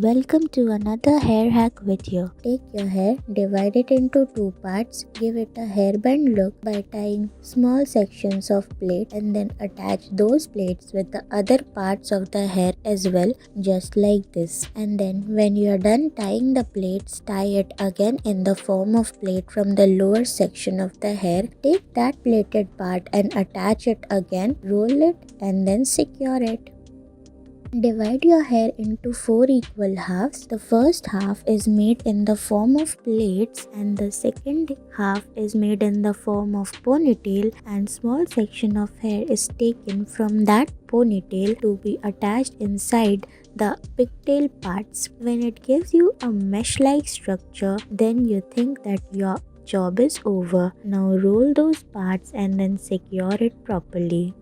Welcome to another hair hack video. Take your hair, divide it into two parts, give it a hairband look by tying small sections of plait and then attach those plaits with the other parts of the hair as well, just like this. And then when you are done tying the plaits, tie it again in the form of plait from the lower section of the hair. Take that plaited part and attach it again, roll it and then secure it. Divide your hair into 4 equal halves. The first half is made in the form of plaits and the second half is made in the form of ponytail, and small section of hair is taken from that ponytail to be attached inside the pigtail parts. When it gives you a mesh-like structure, then you think that your job is over. Now roll those parts and then secure it properly.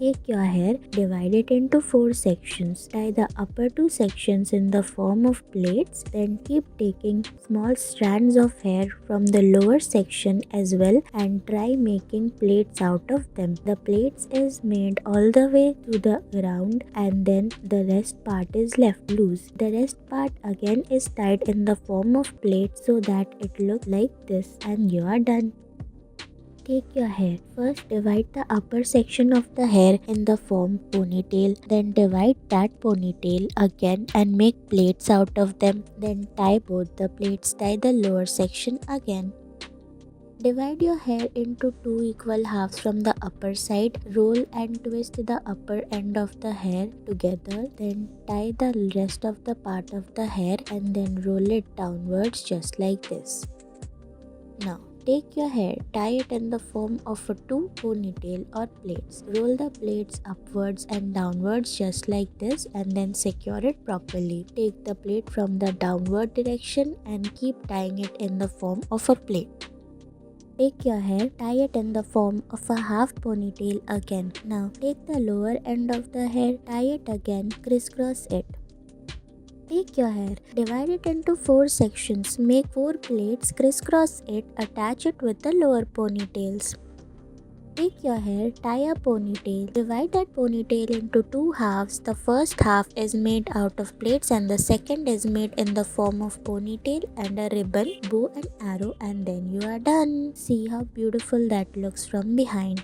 Take your hair, divide it into 4 sections. Tie the upper 2 sections in the form of plaits. Then keep taking small strands of hair from the lower section as well and try making plaits out of them. The plaits is made all the way to the ground and then the rest part is left loose. The rest part again is tied in the form of plaits so that it looks like this, and you are done. Take your hair. First divide the upper section of the hair in the form ponytail. Then divide that ponytail again and make plaits out of them. Then tie both the plaits. Tie the lower section again. Divide your hair into 2 equal halves from the upper side. Roll and twist the upper end of the hair together. Then tie the rest of the part of the hair and then roll it downwards just like this. Now take your hair, tie it in the form of a 2 ponytail or plaits. Roll the plaits upwards and downwards just like this and then secure it properly. Take the plait from the downward direction and keep tying it in the form of a plait. Take your hair, tie it in the form of a half ponytail again. Now take the lower end of the hair, tie it again, crisscross it. Take your hair, divide it into 4 sections, make 4 plaits, crisscross it, attach it with the lower ponytails. Take your hair, tie a ponytail, divide that ponytail into 2 halves. The first half is made out of plaits and the second is made in the form of ponytail and a ribbon, bow and arrow, and then you are done. See how beautiful that looks from behind.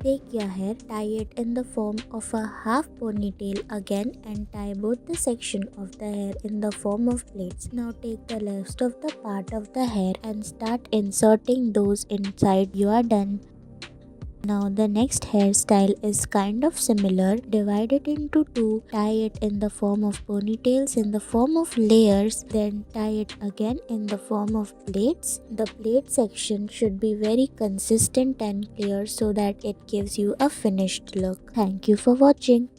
Take your hair, tie it in the form of a half ponytail again and tie both the section of the hair in the form of plaits. Now take the rest of the part of the hair and start inserting those inside. You are done. Now the next hairstyle is kind of similar. Divide it into 2, tie it in the form of ponytails in the form of layers, then tie it again in the form of plaits. The plait section should be very consistent and clear so that it gives you a finished look. Thank you for watching.